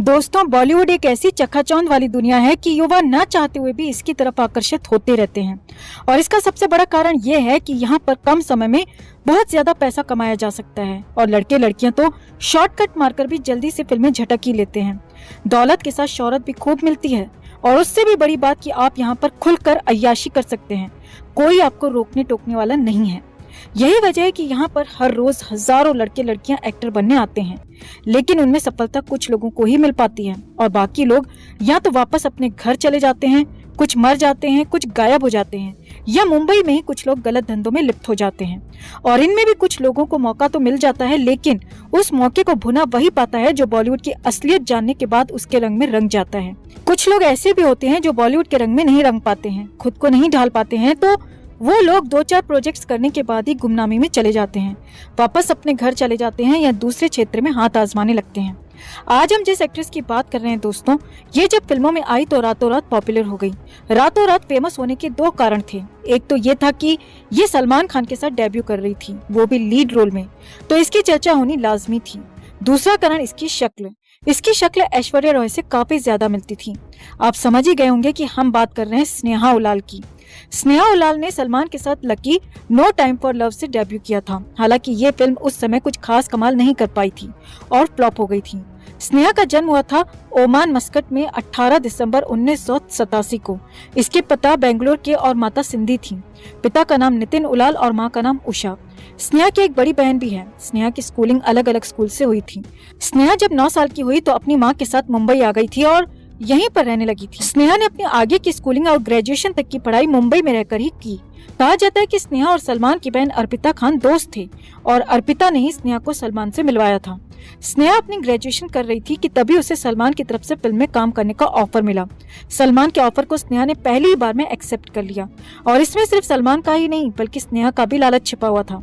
दोस्तों, बॉलीवुड एक ऐसी चकाचौंध वाली दुनिया है कि युवा न चाहते हुए भी इसकी तरफ आकर्षित होते रहते हैं। और इसका सबसे बड़ा कारण ये है कि यहाँ पर कम समय में बहुत ज्यादा पैसा कमाया जा सकता है और लड़के लड़कियां तो शॉर्टकट मारकर भी जल्दी से फिल्में झटक ही लेते हैं। दौलत के साथ शोहरत भी खूब मिलती है और उससे भी बड़ी बात कि आप यहाँ पर खुलकर अय्याशी कर सकते हैं। कोई आपको रोकने टोकने वाला नहीं है। यही वजह है कि यहाँ पर हर रोज हजारों लड़के लड़कियां एक्टर बनने आते हैं, लेकिन उनमें सफलता कुछ लोगों को ही मिल पाती है और बाकी लोग या तो वापस अपने घर चले जाते हैं, कुछ मर जाते हैं, कुछ गायब हो जाते हैं, या मुंबई में ही कुछ लोग गलत धंधों में लिप्त हो जाते हैं। और इनमें भी कुछ लोगों को मौका तो मिल जाता है, लेकिन उस मौके को भुना वही पाता है जो बॉलीवुड की असलियत जानने के बाद उसके रंग में रंग जाता है। कुछ लोग ऐसे भी होते हैं जो बॉलीवुड के रंग में नहीं रंग पाते हैं, खुद को नहीं ढाल पाते हैं, तो वो लोग 2-4 प्रोजेक्ट्स करने के बाद ही गुमनामी में चले जाते हैं, वापस अपने घर चले जाते हैं या दूसरे क्षेत्र में हाथ आजमाने लगते हैं। आज हम जिस एक्ट्रेस की बात कर रहे हैं दोस्तों, ये जब फिल्मों में आई तो रातों रात पॉपुलर हो गई। रातों रात फेमस होने के 2 कारण थे। एक तो ये था कि ये सलमान खान के साथ डेब्यू कर रही थी, वो भी लीड रोल में, तो इसकी चर्चा होनी लाजमी थी। दूसरा कारण इसकी शक्ल ऐश्वर्या रॉय से काफी ज्यादा मिलती थी। आप समझ ही गए होंगे कि हम बात कर रहे हैं स्नेहा उलाल की। स्नेहा उलाल ने सलमान के साथ Lucky No Time for Love से डेब्यू किया था। हालांकि ये फिल्म उस समय कुछ खास कमाल नहीं कर पाई थी और फ्लॉप हो गई थी। स्नेहा का जन्म हुआ था ओमान मस्कट में 18 दिसंबर 1987 को। इसके पिता बेंगलोर के और माता सिंधी थी। पिता का नाम नितिन उलाल और माँ का नाम उषा। स्नेहा की एक बड़ी बहन भी है। स्नेहा की स्कूलिंग अलग अलग स्कूल से हुई थी। स्नेहा जब 9 साल की हुई तो अपनी माँ के साथ मुंबई आ गई थी और यहीं पर रहने लगी थी। स्नेहा ने अपनी आगे की स्कूलिंग और ग्रेजुएशन तक की पढ़ाई मुंबई में रहकर ही की। कहा जाता है कि स्नेहा और सलमान की बहन अर्पिता खान दोस्त थे और अर्पिता ने ही स्नेहा को सलमान से मिलवाया था। स्नेहा अपनी ग्रेजुएशन कर रही थी कि तभी उसे सलमान की तरफ से फिल्म में काम करने का ऑफर मिला। सलमान के ऑफर को स्नेहा ने पहली ही बार में एक्सेप्ट कर लिया और इसमें सिर्फ सलमान का ही नहीं बल्कि स्नेहा का भी लालच छिपा हुआ था।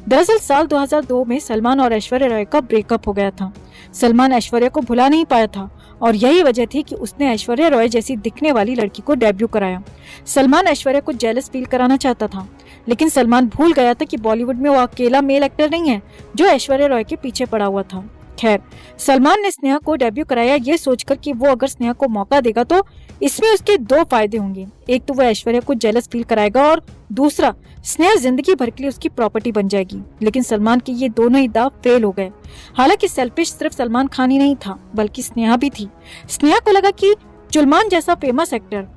दरअसल साल 2002 में सलमान और ऐश्वर्या रॉय का ब्रेकअप हो गया था। सलमान ऐश्वर्या को भुला नहीं पाया था और यही वजह थी कि उसने ऐश्वर्या रॉय जैसी दिखने वाली लड़की को डेब्यू कराया। सलमान ऐश्वर्या को जेलस फील कराना चाहता था, लेकिन सलमान भूल गया था कि बॉलीवुड में वो अकेला मेल एक्टर नहीं है जो ऐश्वर्या रॉय के पीछे पड़ा हुआ था। खैर, सलमान ने स्नेहा को डेब्यू कराया ये सोचकर कि वो अगर स्नेहा को मौका देगा तो इसमें उसके 2 फायदे होंगे। एक तो वो ऐश्वर्या को जेलस फील कराएगा और दूसरा स्नेहा जिंदगी भर के लिए उसकी प्रॉपर्टी बन जाएगी। लेकिन सलमान के ये दोनों ही दाव फेल हो गए। हालांकि सेल्फिश सिर्फ सलमान खान ही नहीं था बल्कि स्नेहा भी थी। स्नेहा को लगा कि जुलमान जैसा फेमस एक्टर,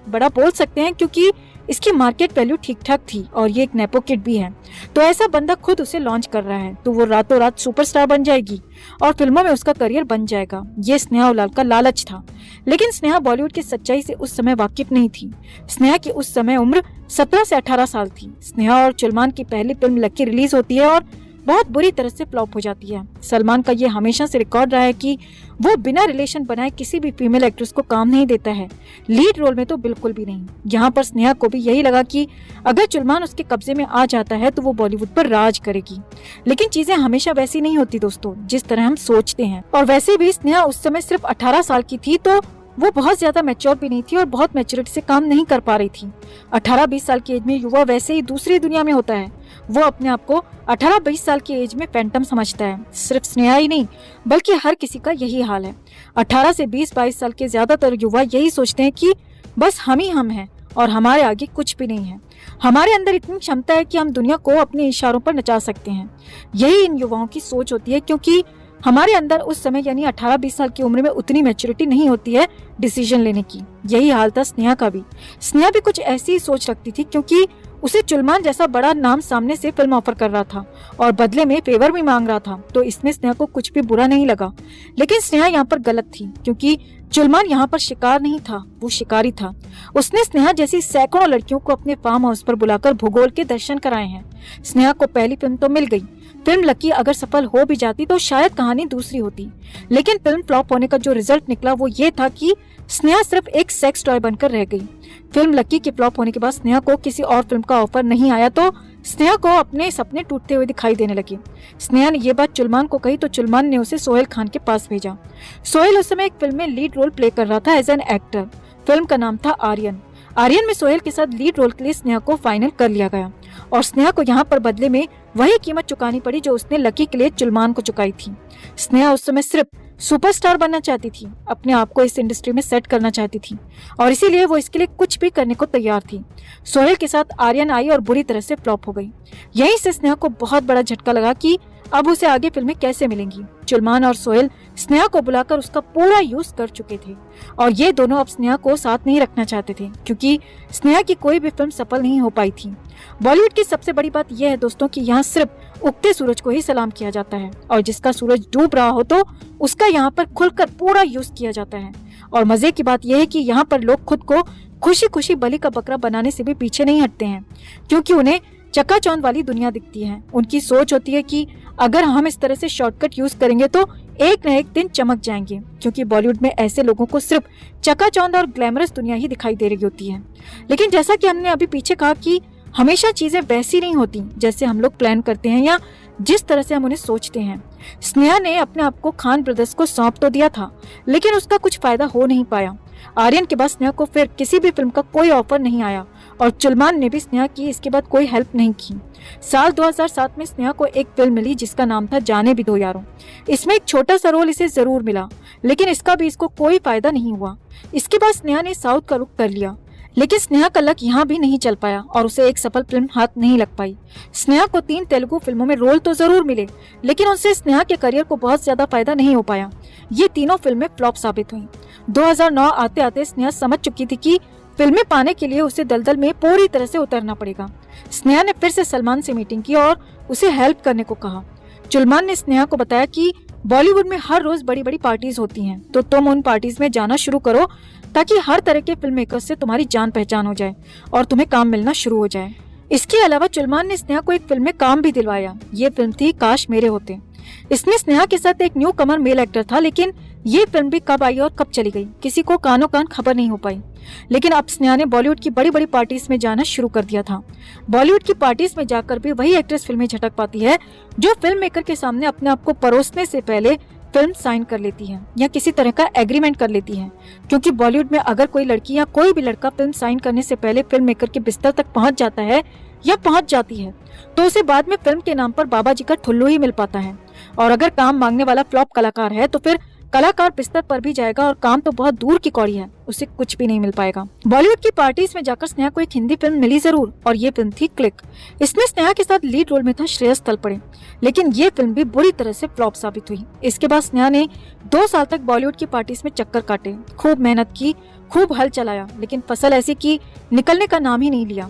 बड़ा बोल सकते हैं क्योंकि इसकी मार्केट वैल्यू ठीक ठाक थी और ये एक नेपो किड भी है, तो ऐसा बंदा खुद उसे लॉन्च कर रहा है तो वो रातों रात सुपरस्टार बन जाएगी और फिल्मों में उसका करियर बन जाएगा। ये स्नेहा उलाल का लालच था। लेकिन स्नेहा बॉलीवुड की सच्चाई से उस समय वाकिफ नहीं थी। स्नेहा की उस समय उम्र 17 से 18 साल थी। स्नेहा और सलमान की पहली फिल्म लकी रिलीज होती है और बहुत बुरी तरह से फ्लॉप हो जाती है। सलमान का ये हमेशा से रिकॉर्ड रहा है कि वो बिना रिलेशन बनाए किसी भी फीमेल एक्ट्रेस को काम नहीं देता है, लीड रोल में तो बिल्कुल भी नहीं। यहाँ पर स्नेहा को भी यही लगा कि अगर सलमान उसके कब्जे में आ जाता है तो वो बॉलीवुड पर राज करेगी। लेकिन चीजें हमेशा वैसी नहीं होती दोस्तों जिस तरह हम सोचते हैं। और वैसे भी स्नेहा उस समय सिर्फ 18 साल की थी, तो वो बहुत ज्यादा मैच्योर भी नहीं थी और बहुत मैच्योरिटी से काम नहीं कर पा रही थी। 18-20 साल की एज में युवा वैसे ही दूसरी दुनिया में होता है। वो अपने आप को 18-20 साल की एज में फैंटम समझता है। सिर्फ स्नेहा ही नहीं बल्कि हर किसी का यही हाल है। 18 से 20-22 साल के ज्यादातर युवा यही सोचते हैं कि बस हम ही हम हैं और हमारे आगे कुछ भी नहीं है। हमारे अंदर इतनी क्षमता है कि हम दुनिया को अपने इशारों पर नचा सकते हैं। यही इन युवाओं की सोच होती है क्योंकि हमारे अंदर उस समय यानी 18-20 साल की उम्र में उतनी मैच्योरिटी नहीं होती है डिसीजन लेने की। यही हाल था स्नेहा का भी। स्नेहा भी कुछ ऐसी ही सोच रखती थी क्योंकि उसे सलमान जैसा बड़ा नाम सामने से फिल्म ऑफर कर रहा था और बदले में फेवर भी मांग रहा था, तो इसमें स्नेहा को कुछ भी बुरा नहीं लगा। लेकिन स्नेहा यहाँ पर गलत थी क्योंकि सलमान यहाँ पर शिकार नहीं था, वो शिकारी था। उसने स्नेहा जैसी सैकड़ों लड़कियों को अपने फार्म हाउस पर बुलाकर भूगोल के दर्शन कराए हैं। स्नेहा को पहली फिल्म तो मिल गई। फिल्म लकी अगर सफल हो भी जाती तो शायद कहानी दूसरी होती, लेकिन फिल्म फ्लॉप होने का जो रिजल्ट निकला वो ये था कि स्नेहा सिर्फ एक सेक्स टॉय बनकर रह गई। फिल्म लकी के फ्लॉप होने के बाद स्नेहा को किसी और फिल्म का ऑफर नहीं आया तो स्नेहा को अपने सपने टूटते हुए दिखाई देने लगे। स्नेहा ने ये बात सलमान को कही तो सलमान ने उसे सोहेल खान के पास भेजा। सोहेल उस समय एक फिल्म में लीड रोल प्ले कर रहा था एज एन एक्टर। फिल्म का नाम था आर्यन। आर्यन में सोहेल के साथ लीड रोल के लिए स्नेहा को फाइनल कर लिया गया और स्नेहा को यहाँ पर बदले में वही कीमत चुकानी पड़ी जो उसने लकी के लिए सलमान को चुकाई थी। स्नेहा उस समय सिर्फ सुपरस्टार बनना चाहती थी, अपने आप को इस इंडस्ट्री में सेट करना चाहती थी और इसीलिए वो इसके लिए कुछ भी करने को तैयार थी। सोहेल के साथ आर्यन आई और बुरी तरह से फ्लॉप हो गई। यहीं से स्नेहा को बहुत बड़ा झटका लगा कि अब उसे आगे फिल्में कैसे मिलेंगी। चुलमान और सोहेल स्नेहा को बुलाकर उसका पूरा यूज कर चुके थे और ये दोनों अब स्नेहा को साथ नहीं रखना चाहते थे क्योंकि स्नेहा की कोई भी फिल्म सफल नहीं हो पाई थी। बॉलीवुड की सबसे बड़ी बात यह है दोस्तों कि यहाँ सिर्फ उगते सूरज को ही सलाम किया जाता है और जिसका सूरज डूब रहा हो तो उसका यहाँ पर खुलकर पूरा यूज किया जाता है। और मजे की बात यह है कि यहाँ पर लोग खुद को खुशी खुशी बलि का बकरा बनाने से भी पीछे नहीं हटते हैं क्योंकि उन्हें चकाचौंध वाली दुनिया दिखती है। उनकी सोच होती है कि अगर हम इस तरह से शॉर्टकट यूज करेंगे तो एक न एक दिन चमक जाएंगे क्योंकि बॉलीवुड में ऐसे लोगों को सिर्फ चकाचौंध और ग्लैमरस दुनिया ही दिखाई दे रही होती है। लेकिन जैसा कि हमने अभी पीछे कहा कि हमेशा चीजें वैसी नहीं होती जैसे हम लोग प्लान करते हैं या जिस तरह से हम उन्हें सोचते हैं। स्नेहा ने अपने आप को खान ब्रदर्स को सौंप तो दिया था लेकिन उसका कुछ फायदा हो नहीं पाया। आर्यन के बाद स्नेहा को फिर किसी भी फिल्म का कोई ऑफर नहीं आया और चुलमान ने भी स्नेहा की इसके बाद कोई हेल्प नहीं की। साल 2007 में स्नेहा को एक फिल्म मिली जिसका नाम था जाने भी दो यारों। इसमें एक छोटा सा रोल इसे जरूर मिला लेकिन इसका भी इसको कोई फायदा नहीं हुआ। इसके बाद स्नेहा ने साउथ का रुख कर लिया लेकिन स्नेहा का लक यहाँ भी नहीं चल पाया और उसे एक सफल फिल्म हाथ नहीं लग पाई। स्नेहा को 3 तेलुगु फिल्मों में रोल तो जरूर मिले लेकिन उनसे स्नेहा के करियर को बहुत ज्यादा फायदा नहीं हो पाया। ये तीनों फिल्में फ्लॉप साबित हुई। 2009 आते आते स्नेहा समझ चुकी थी कि फिल्में पाने के लिए उसे दलदल में पूरी तरह से उतरना पड़ेगा। स्नेहा ने फिर से सलमान से मीटिंग की और उसे हेल्प करने को कहा। चुलमान ने स्नेहा को बताया कि बॉलीवुड में हर रोज बड़ी बड़ी पार्टीज होती हैं तो तुम उन पार्टीज में जाना शुरू करो ताकि हर तरह के फिल्म मेकर्स से तुम्हारी जान पहचान हो जाए और तुम्हें काम मिलना शुरू हो जाए। इसके अलावा चुलमान ने स्नेहा को एक फिल्म में काम भी दिलवाया। ये फिल्म थी काश मेरे होते। इसमें स्नेहा के साथ एक न्यू कमर मेल एक्टर था लेकिन ये फिल्म भी कब आई और कब चली गई किसी को कानों कान खबर नहीं हो पाई। लेकिन अब स्नेहा ने बॉलीवुड की बड़ी बड़ी पार्टीज में जाना शुरू कर दिया था। बॉलीवुड की पार्टीज में जाकर भी वही एक्ट्रेस फिल्में झटक पाती है जो फिल्म मेकर के सामने अपने आप को परोसने से पहले फिल्म साइन कर लेती है या किसी तरह का एग्रीमेंट कर लेती है क्योंकि बॉलीवुड में अगर कोई लड़की या कोई भी लड़का फिल्म साइन करने से पहले फिल्म मेकर के बिस्तर तक पहुंच जाता है या पहुंच जाती है तो उसे बाद में फिल्म के नाम पर बाबा जी का ठुल्लू ही मिल पाता है। और अगर काम मांगने वाला फ्लॉप कलाकार है तो फिर कलाकार बिस्तर पर भी जाएगा और काम तो बहुत दूर की कौड़ी है, उसे कुछ भी नहीं मिल पाएगा। बॉलीवुड की पार्टीज में जाकर स्नेहा को एक हिंदी फिल्म मिली जरूर और ये फिल्म थी क्लिक। इसमें स्नेहा के साथ लीड रोल में था श्रेयस तलपड़े लेकिन ये फिल्म भी बुरी तरह से फ्लॉप साबित हुई। इसके बाद स्नेहा ने 2 साल तक बॉलीवुड की पार्टीज में चक्कर काटे, खूब मेहनत की, खूब हल चलाया लेकिन फसल ऐसी की निकलने का नाम ही नहीं लिया।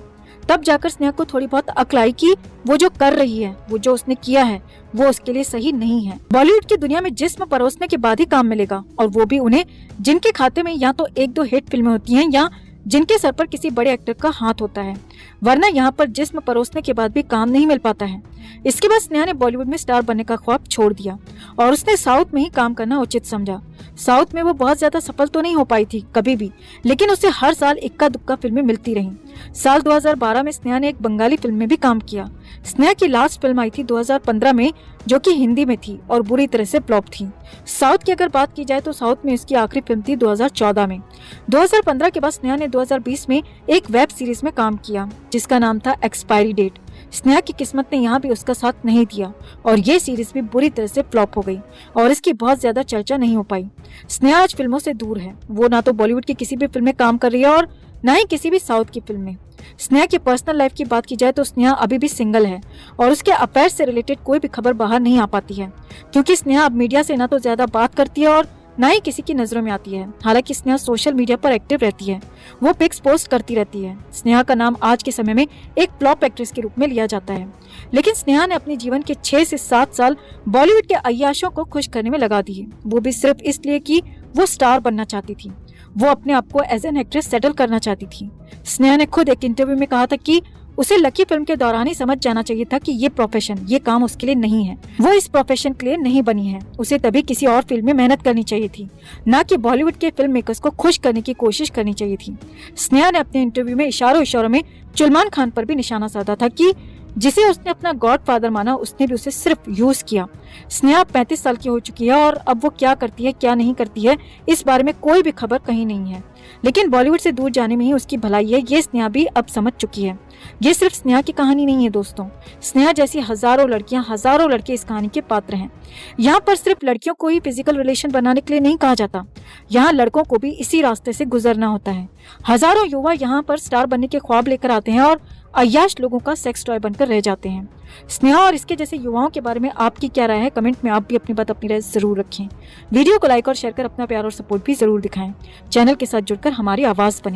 तब जाकर स्नेहा को थोड़ी बहुत अक्ल आई कि वो जो कर रही है, वो जो उसने किया है वो उसके लिए सही नहीं है। बॉलीवुड की दुनिया में जिस्म परोसने के बाद ही काम मिलेगा और वो भी उन्हें जिनके खाते में या तो 1-2 हिट फिल्में होती हैं या जिनके सर पर किसी बड़े एक्टर का हाथ होता है, वरना यहाँ पर जिस्म परोसने के बाद भी काम नहीं मिल पाता है। इसके बाद स्नेहा ने बॉलीवुड में स्टार बनने का ख्वाब छोड़ दिया और उसने साउथ में ही काम करना उचित समझा। साउथ में वो बहुत ज्यादा सफल तो नहीं हो पाई थी कभी भी लेकिन उसे हर साल इक्का दुक्का फिल्में मिलती रहीं। साल 2012 में स्नेहा ने एक बंगाली फिल्म में भी काम किया। स्नेहा की लास्ट फिल्म आई थी 2015 में जो कि हिंदी में थी और बुरी तरह से फ्लॉप थी। साउथ की अगर बात की जाए तो साउथ में इसकी आखिरी फिल्म थी 2014 में। 2015 के बाद स्नेहा ने 2020 में एक वेब सीरीज में काम किया जिसका नाम था एक्सपायरी डेट। स्नेहा की किस्मत ने यहाँ भी उसका साथ नहीं दिया और ये सीरीज भी बुरी तरह से फ्लॉप हो गई और इसकी बहुत ज्यादा चर्चा नहीं हो पाई। स्नेहा आज फिल्मों से दूर है, वो ना तो बॉलीवुड की किसी भी फिल्म में काम कर रही है और न ही किसी भी साउथ की फिल्म में। स्नेहा की पर्सनल लाइफ की बात की जाए तो स्नेहा अभी भी सिंगल है और उसके अफेयर से रिलेटेड कोई भी खबर बाहर नहीं आ पाती है क्योंकि स्नेहा अब मीडिया से ना तो ज्यादा बात करती है और ना ही किसी की नजरों में आती है। हालांकि स्नेहा सोशल मीडिया पर एक्टिव रहती है, वो पिक्स पोस्ट करती रहती है। स्नेहा का नाम आज के समय में एक फ्लॉप एक्ट्रेस के रूप में लिया जाता है लेकिन स्नेहा ने अपने जीवन के 6 से 7 साल बॉलीवुड के अय्याशों को खुश करने में लगा दिए, वो भी सिर्फ इसलिए कि वो स्टार बनना चाहती थी। वो अपने आप को एज एन एक्ट्रेस सेटल करना चाहती थी। स्नेहा ने खुद एक इंटरव्यू में कहा था कि उसे लकी फिल्म के दौरान ही समझ जाना चाहिए था कि ये प्रोफेशन, ये काम उसके लिए नहीं है। वो इस प्रोफेशन के लिए नहीं बनी है, उसे तभी किसी और फील्ड में मेहनत करनी चाहिए थी, ना कि बॉलीवुड के फिल्म मेकर्स को खुश करने की कोशिश करनी चाहिए थी। स्नेहा ने अपने इंटरव्यू में इशारों में चुलमान खान पर भी निशाना साधा था कि जिसे उसने अपना गॉडफादर माना, उसने भी उसे सिर्फ यूज किया। स्नेहा 35 साल की हो चुकी है और अब वो क्या करती है क्या नहीं करती है इस बारे में कोई भी खबर कहीं नहीं है। लेकिन बॉलीवुड से दूर जाने में ही उसकी भलाई है, ये स्नेहा भी अब समझ चुकी है। ये सिर्फ स्नेहा की कहानी नहीं है दोस्तों, स्नेहा जैसी हजारों लड़कियां, हजारों लड़के इस कहानी के पात्र हैं। यहाँ पर सिर्फ लड़कियों को ही फिजिकल रिलेशन बनाने के लिए नहीं कहा जाता, यहाँ लड़कों को भी इसी रास्ते से गुजरना होता है। हजारों युवा यहाँ पर स्टार बनने के ख्वाब लेकर आते हैं और अय्याश लोगों का सेक्स टॉय बनकर रह जाते हैं। स्नेहा और इसके जैसे युवाओं के बारे में आपकी क्या राय है? कमेंट में आप भी अपनी बात, अपनी राय जरूर रखें। वीडियो को लाइक और शेयर कर अपना प्यार और सपोर्ट भी जरूर दिखाएं। चैनल के साथ जुड़कर हमारी आवाज बने।